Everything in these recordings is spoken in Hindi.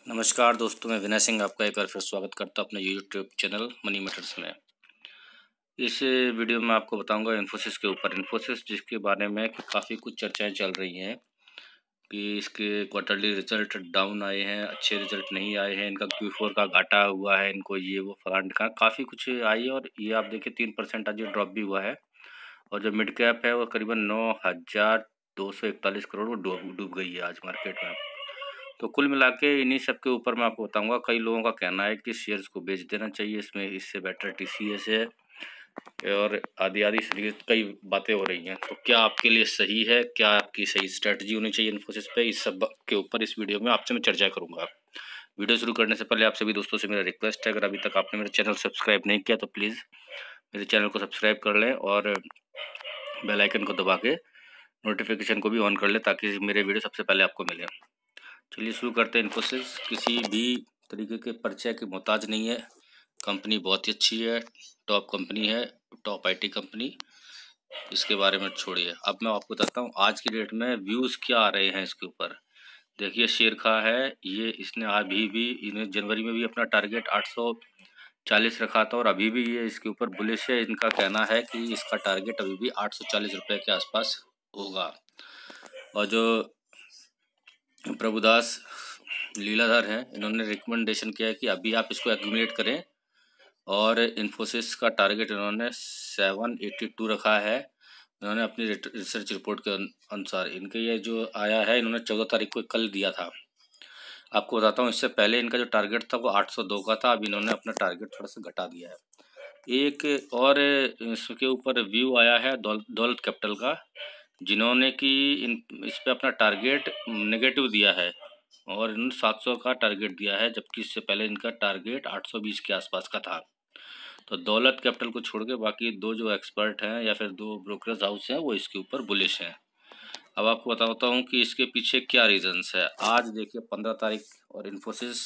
नमस्कार दोस्तों, मैं विनय सिंह आपका एक बार फिर स्वागत करता हूं अपने यूट्यूब चैनल मनी मैटर्स में। इस वीडियो में आपको बताऊंगा इन्फोसिस के ऊपर। इन्फोसिस जिसके बारे में कि काफ़ी कुछ चर्चाएं चल रही हैं कि इसके क्वार्टरली रिजल्ट डाउन आए हैं, अच्छे रिजल्ट नहीं आए हैं, इनका Q4 का घाटा हुआ है, इनको ये वो फलान का काफ़ी कुछ आई है। और ये आप देखिए 3% आज ड्रॉप भी हुआ है। और जो मिड कैप है वो करीबन 9,241 करोड़ वो डूब गई है आज मार्केट में। तो कुल मिला के इन्हीं सब के ऊपर मैं आपको बताऊंगा। कई लोगों का कहना है कि शेयर्स को बेच देना चाहिए, इसमें इससे बेटर TCS है और आदि आदि कई बातें हो रही हैं। तो क्या आपके लिए सही है, क्या आपकी सही स्ट्रेटजी होनी चाहिए इन्फोसिस पे, इस सब के ऊपर इस वीडियो में आपसे मैं चर्चा करूंगा। वीडियो शुरू करने से पहले आप सभी दोस्तों से मेरा रिक्वेस्ट है, अगर अभी तक आपने मेरा चैनल सब्सक्राइब नहीं किया तो प्लीज़ मेरे चैनल को सब्सक्राइब कर लें और बेल आइकन को दबा के नोटिफिकेशन को भी ऑन कर लें ताकि मेरे वीडियो सबसे पहले आपको मिले। चलिए शुरू करते हैं। इन्फोसिस किसी भी तरीके के परिचय की मोहताज नहीं है। कंपनी बहुत ही अच्छी है, टॉप कंपनी है, टॉप IT कंपनी। इसके बारे में छोड़िए, अब मैं आपको बताता हूँ आज की डेट में व्यूज़ क्या आ रहे हैं इसके ऊपर। देखिए शेर खा है ये, इसने अभी भी इन्हें जनवरी में भी अपना टारगेट 840 रखा था और अभी भी ये इसके ऊपर बुलिश है। इनका कहना है कि इसका टारगेट अभी भी 840 रुपये के आसपास होगा। और जो प्रभुदास लीलाधर हैं, इन्होंने रिकमेंडेशन किया है कि अभी आप इसको एक्यूमुलेट करें। और इन्फोसिस का टारगेट इन्होंने 782 रखा है। इन्होंने अपनी रिसर्च रिपोर्ट के अनुसार इनके ये जो आया है, इन्होंने 14 तारीख को कल दिया था। आपको बताता हूँ, इससे पहले इनका जो टारगेट था वो 802 का था। अब इन्होंने अपना टारगेट थोड़ा सा घटा दिया है। एक और इसके ऊपर व्यू आया है दौलत कैपिटल का, जिन्होंने कि इस पे अपना टारगेट नेगेटिव दिया है और इन्होंने 700 का टारगेट दिया है, जबकि इससे पहले इनका टारगेट 820 के आसपास का था। तो दौलत कैपिटल को छोड़ के बाकी दो जो एक्सपर्ट हैं या फिर दो ब्रोकरेज हाउस हैं वो इसके ऊपर बुलिश हैं। अब आपको बताता हूँ कि इसके पीछे क्या रीजंस है। आज देखिए 15 तारीख और इन्फोसिस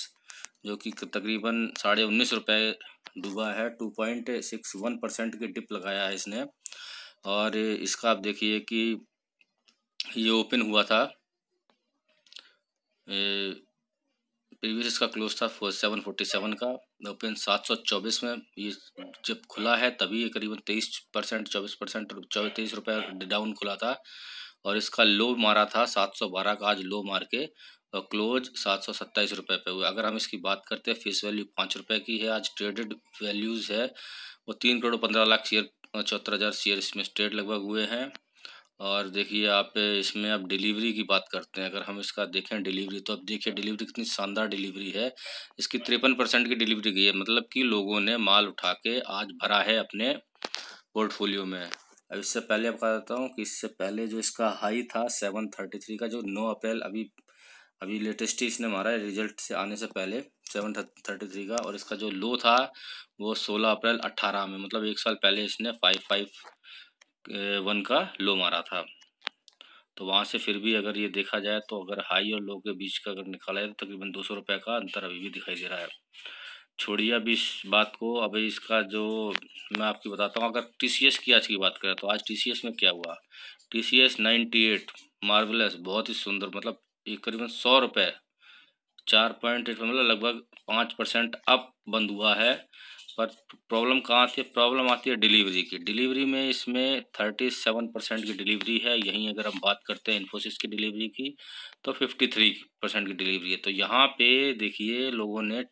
जो कि तकरीबन 19.5 रुपये डूबा है, 2.61% की डिप लगाया है इसने। और इसका आप देखिए कि ये ओपन हुआ था, प्रीवियस इसका क्लोज था 747 का, ओपन 724 में। ये जब खुला है तभी ये करीबन 23%, 24%, 23 रुपये डाउन खुला था। और इसका लो मारा था 712 का, आज लो मार के और क्लोज 727 रुपये पे हुआ। अगर हम इसकी बात करते हैं, फेस वैल्यू 5 रुपये की है। आज ट्रेडेड वैल्यूज़ है वो 3 करोड़ 15 लाख शेयर, 74,000 शेयर इसमें ट्रेड लगभग हुए हैं। और देखिए आप इसमें अब डिलीवरी की बात करते हैं, अगर हम इसका देखें डिलीवरी, तो अब देखिए डिलीवरी कितनी शानदार डिलीवरी है। इसकी 53% की डिलीवरी गई है, मतलब कि लोगों ने माल उठा के आज भरा है अपने पोर्टफोलियो में। अब इससे पहले आपको बताता हूँ कि इससे पहले जो इसका हाई था 733 का, जो 9 अप्रैल अभी लेटेस्ट ही इसने मारा है रिजल्ट से आने से पहले 733 का। और इसका जो लो था वो 16 अप्रैल 18 में, मतलब एक साल पहले इसने 551 का लो मारा था। तो वहाँ से फिर भी अगर ये देखा जाए तो अगर हाई और लो के बीच का अगर निकाला जाए तो तकरीबन 200 रुपये का अंतर अभी भी दिखाई दे रहा है। छोड़िए अभी इस बात को, अभी इसका जो मैं आपकी बताता हूँ। अगर TCS की आज की बात करें तो आज TCS में क्या हुआ, TCS 98 मार्वलस, बहुत ही सुंदर, मतलब एक करीबन 100 रुपये, 4.8 मतलब लगभग 5% अप बंद हुआ है। पर प्रॉब्लम कहाँ आती है, प्रॉब्लम आती है डिलीवरी की। डिलीवरी में इसमें 37% की डिलीवरी है। यहीं अगर हम बात करते हैं इन्फोसिस की डिलीवरी की तो 53% की डिलीवरी है। तो यहाँ पे देखिए लोगों ने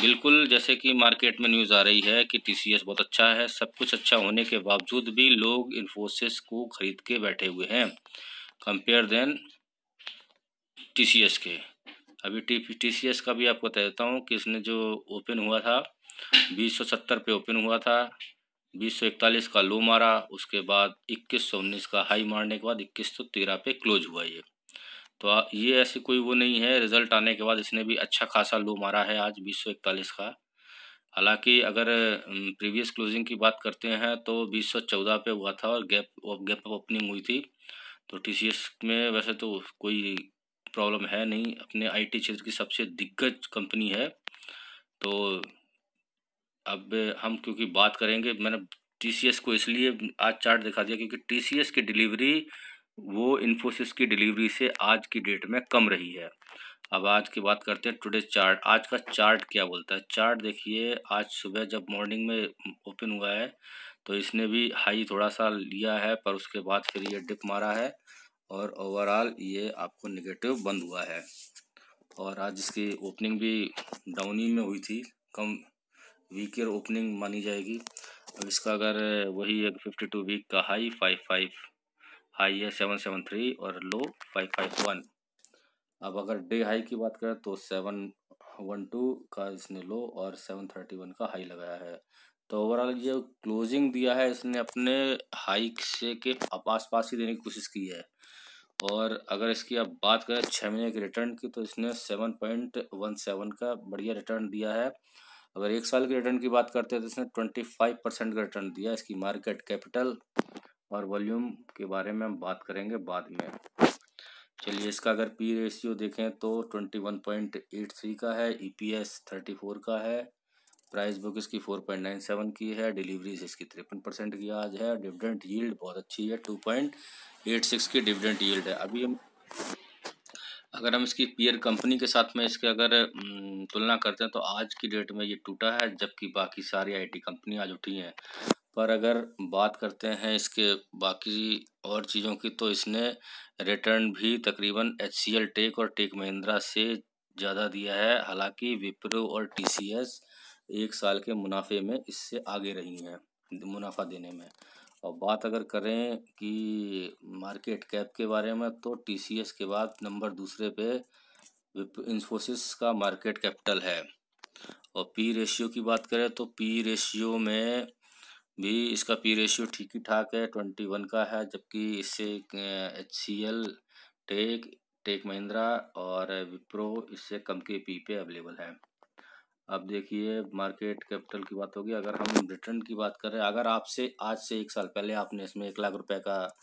बिल्कुल, जैसे कि मार्केट में न्यूज़ आ रही है कि TCS बहुत अच्छा है, सब कुछ अच्छा होने के बावजूद भी लोग इन्फोसिस को खरीद के बैठे हुए हैं कंपेयर देन TCS के। अभी TCS का भी आपको बता देता हूँ कि इसने जो ओपन हुआ था 2070 पे ओपन हुआ था, 2041 का लो मारा, उसके बाद 2119 का हाई मारने के बाद 2113 पे क्लोज हुआ ये। तो ये ऐसी कोई वो नहीं है, रिजल्ट आने के बाद इसने भी अच्छा खासा लो मारा है आज 2041 का। हालांकि अगर प्रीवियस क्लोजिंग की बात करते हैं तो 2014 पे हुआ था और गैप ओपनिंग हुई थी। तो TCS में वैसे तो कोई प्रॉब्लम है नहीं, अपने IT क्षेत्र की सबसे दिग्गज कंपनी है। तो अब हम क्योंकि बात करेंगे, मैंने TCS को इसलिए आज चार्ट दिखा दिया क्योंकि TCS की डिलीवरी वो इन्फोसिस की डिलीवरी से आज की डेट में कम रही है। अब आज की बात करते हैं टुडे चार्ट। आज का चार्ट क्या बोलता है? चार्ट देखिए, आज सुबह जब मॉर्निंग में ओपन हुआ है तो इसने भी हाई थोड़ा सा लिया है, पर उसके बाद फिर ये डिप मारा है और ओवरऑल ये आपको नेगेटिव बंद हुआ है। और आज इसकी ओपनिंग भी डाउन ही में हुई थी, कम वीकर ओपनिंग मानी जाएगी। अब इसका अगर वही एक 52 वीक का हाई 55, हाई है 773 और लो 551। अब अगर डे हाई की बात करें तो 712 का इसने लो और 731 का हाई लगाया है। तो ओवरऑल ये क्लोजिंग दिया है इसने अपने हाई से के आस पास ही देने की कोशिश की है। और अगर इसकी अब बात करें 6 महीने के रिटर्न की तो इसने 7.17 का बढ़िया रिटर्न दिया है। अगर 1 साल के रिटर्न की बात करते हैं तो इसने 25% का रिटर्न दिया। इसकी मार्केट कैपिटल और वॉल्यूम के बारे में हम बात करेंगे बाद में। चलिए, इसका अगर पी रेशियो देखें तो 21.83 का है, EPS 34 का है, प्राइस बुक इसकी 4.97 की है, डिलीवरीज इसकी 53% की आज है, डिविडेंड यील्ड बहुत अच्छी है, 2.86 की डिविडेंड यील्ड है। अभी अगर हम इसकी पीयर कंपनी के साथ में इसके अगर तुलना करते हैं तो आज की डेट में ये टूटा है, जबकि बाकी सारी IT कंपनी आज उठी हैं। पर अगर बात करते हैं इसके बाकी और चीज़ों की तो इसने रिटर्न भी तकरीबन HCL टेक और टेक महिंद्रा से ज़्यादा दिया है। हालांकि विप्रो और TCS 1 साल के मुनाफे में इससे आगे रही हैं मुनाफा देने में। और बात अगर करें कि मार्केट कैप के बारे में तो TCS के बाद नंबर दूसरे पे इन्फोसिस का मार्केट कैपिटल है। और पी रेशियो की बात करें तो पी रेशियो में भी इसका पी रेशियो ठीक ही ठाक है, 21 का है, जबकि इससे HCL टेक महिंद्रा और विप्रो इससे कम के पी पे अवेलेबल है। अब देखिए, मार्केट कैपिटल की बात होगी। अगर हम रिटर्न की बात करें, अगर आपसे आज से 1 साल पहले आपने इसमें 1 लाख रुपए का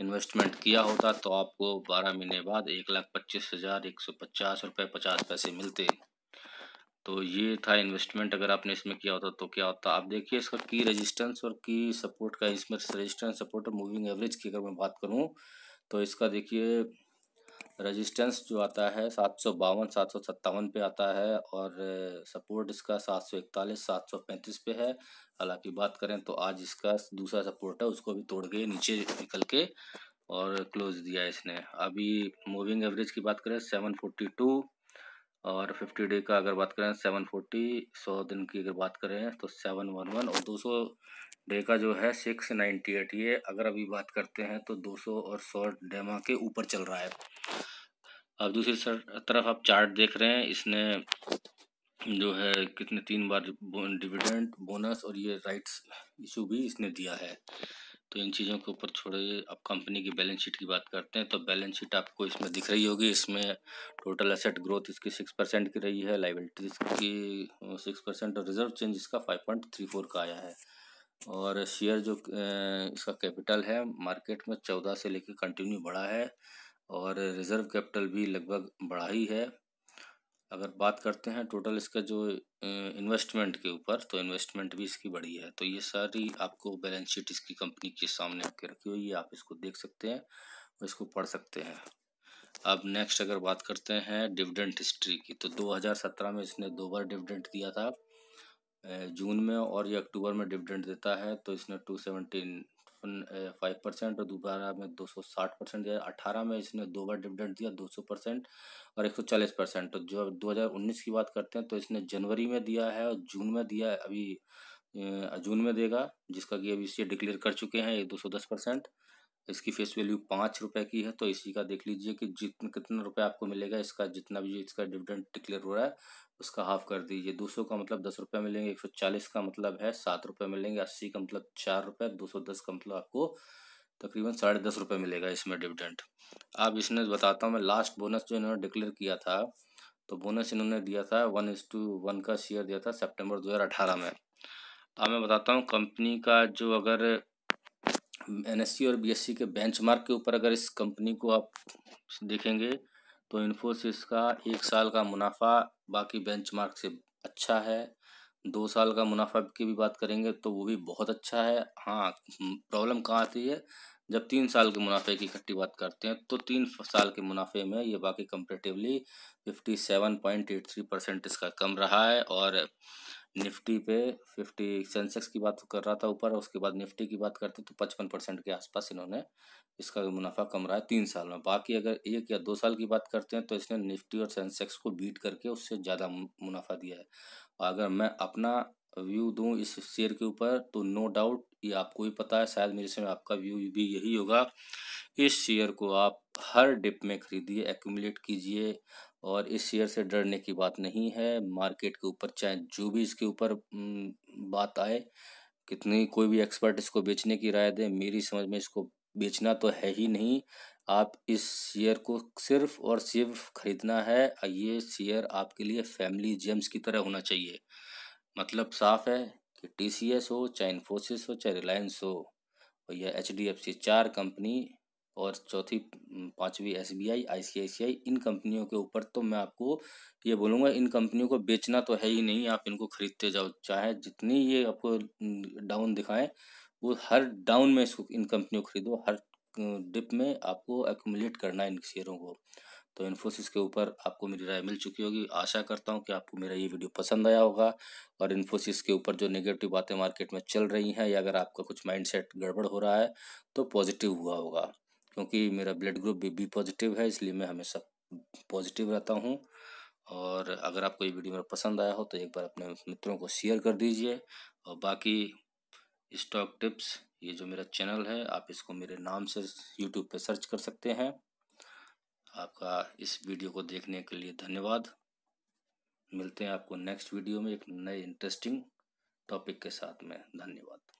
इन्वेस्टमेंट किया होता तो आपको 12 महीने बाद 1,25,150 रुपये 50 पैसे मिलते। तो ये था इन्वेस्टमेंट। अगर आपने इसमें किया होता तो क्या होता। आप देखिए, इसका की रेजिस्टेंस और की सपोर्ट का, इसमें रेजिस्टेंस सपोर्ट और मूविंग एवरेज की अगर मैं बात करूं तो इसका देखिए रेजिस्टेंस जो आता है 752 757 पे आता है और सपोर्ट इसका 741 735 पे है। हालांकि बात करें तो आज इसका दूसरा सपोर्ट है, उसको भी तोड़ के नीचे निकल के और क्लोज दिया है इसने। अभी मूविंग एवरेज की बात करें 742 और 50 डे का अगर बात करें 740, 100 दिन की अगर बात करें तो 711 और 200 डे का जो है 698। ये अगर अभी बात करते हैं तो 200 और 100 डेमा के ऊपर चल रहा है। अब दूसरी तरफ आप चार्ट देख रहे हैं, इसने जो है कितने 3 बार डिविडेंड, बोनस और ये राइट्स इशू भी इसने दिया है। तो इन चीज़ों के ऊपर छोड़िए, अब कंपनी की बैलेंस शीट की बात करते हैं। तो बैलेंस शीट आपको इसमें दिख रही होगी। इसमें टोटल एसेट ग्रोथ इसकी 6% की रही है, लाइबिलिटीज की 6% और रिजर्व चेंज इसका 5.34 का आया है। और शेयर जो इसका कैपिटल है मार्केट में 14 से लेकर कंटिन्यू बढ़ा है और रिजर्व कैपिटल भी लगभग बढ़ा ही है। अगर बात करते हैं टोटल इसका जो इन्वेस्टमेंट के ऊपर, तो इन्वेस्टमेंट भी इसकी बढ़ी है। तो ये सारी आपको बैलेंस शीट इसकी कंपनी के सामने आके रखी हुई है, आप इसको देख सकते हैं और इसको पढ़ सकते हैं। अब नेक्स्ट अगर बात करते हैं डिविडेंड हिस्ट्री की, तो 2017 में इसने 2 बार डिविडेंड दिया था, जून में और ये अक्टूबर में डिविडेंड देता है। तो इसने 275% और दोबारा में 260% दिया। 18 में इसने 2 बार डिविडेंड दिया, 200% और 140%। तो जो 2019 की बात करते हैं तो इसने जनवरी में दिया है और जून में दिया है। अभी जून में देगा, जिसका कि अभी इसे डिक्लेयर कर चुके हैं ये 210%। इसकी फेस वैल्यू 5 रुपये की है। तो इसी का देख लीजिए कि कितना रुपये आपको मिलेगा, इसका जितना भी इसका डिविडेंड डिक्लेयर हो रहा है उसका हाफ कर दीजिए। 200 का मतलब 10 रुपये मिलेंगे, 140 का मतलब है 7 रुपये मिलेंगे, 80 का मतलब 4 रुपये, 210 का मतलब आपको तकरीबन 10.5 रुपये मिलेगा इसमें डिविडेंड। अब इसने बताता हूँ मैं, लास्ट बोनस जो इन्होंने डिक्लेयर किया था तो बोनस इन्होंने दिया था 1:1 का शेयर दिया था सितंबर 2018 में। अब मैं बताता हूँ कंपनी का जो अगर NSE और BSE के बेंचमार्क के ऊपर अगर इस कंपनी को आप देखेंगे तो इन्फोसिस का 1 साल का मुनाफा बाकी बेंचमार्क से अच्छा है। 2 साल का मुनाफा की भी बात करेंगे तो वो भी बहुत अच्छा है। हाँ, प्रॉब्लम कहाँ आती है, जब 3 साल के मुनाफे की इकट्ठी बात करते हैं तो 3 साल के मुनाफे में ये बाकी कंपेरेटिवली 57.83% इसका कम रहा है। और निफ्टी पे 50 सेंसेक्स की बात कर रहा था ऊपर, उसके बाद निफ्टी की बात करते तो 55% के आसपास इन्होंने इसका मुनाफा कम रहा है 3 साल में। बाकी अगर 1 या 2 साल की बात करते हैं तो इसने निफ्टी और सेंसेक्स को बीट करके उससे ज़्यादा मुनाफा दिया है। अगर मैं अपना व्यू दूं इस शेयर के ऊपर तो नो डाउट ये आपको भी पता है, शायद मेरे से आपका व्यू भी यही होगा। इस शेयर को आप हर डिप में खरीदिए, एक्यूमुलेट कीजिए, और इस शेयर से डरने की बात नहीं है। मार्केट के ऊपर चाहे जो भी इसके ऊपर बात आए, कितनी कोई भी एक्सपर्ट इसको बेचने की राय दे, मेरी समझ में इसको बेचना तो है ही नहीं। आप इस शेयर को सिर्फ और सिर्फ खरीदना है। ये शेयर आपके लिए फैमिली जेम्स की तरह होना चाहिए। मतलब साफ है कि टीसीएस हो, चाहे इन्फोसिस हो, चाहे रिलायंस हो, और या एचडीएफसी, 4 कंपनी, और चौथी 5वीं एसबीआई, आईसीआईसीआई, इन कंपनियों के ऊपर तो मैं आपको ये बोलूँगा, इन कंपनियों को बेचना तो है ही नहीं, आप इनको खरीदते जाओ। चाहे जितनी ये आपको डाउन दिखाएं, वो हर डाउन में इसको, इन कंपनियों को खरीदो। हर डिप में आपको एक्यूमुलेट करना है इन शेयरों को। तो इन्फोसिस के ऊपर आपको मेरी राय मिल चुकी होगी। आशा करता हूँ कि आपको मेरा ये वीडियो पसंद आया होगा। और इन्फोसिस के ऊपर जो नेगेटिव बातें मार्केट में चल रही हैं, या अगर आपका कुछ माइंडसेट गड़बड़ हो रहा है तो पॉजिटिव हुआ होगा, क्योंकि मेरा ब्लड ग्रुप बी पॉजिटिव है, इसलिए मैं हमेशा पॉजिटिव रहता हूँ। और अगर आपको ये वीडियो मेरा पसंद आया हो तो एक बार अपने मित्रों को शेयर कर दीजिए। और बाकी स्टॉक टिप्स, ये जो मेरा चैनल है, आप इसको मेरे नाम से यूट्यूब पे सर्च कर सकते हैं। आपका इस वीडियो को देखने के लिए धन्यवाद। मिलते हैं आपको नेक्स्ट वीडियो में एक नए इंटरेस्टिंग टॉपिक के साथ में। धन्यवाद।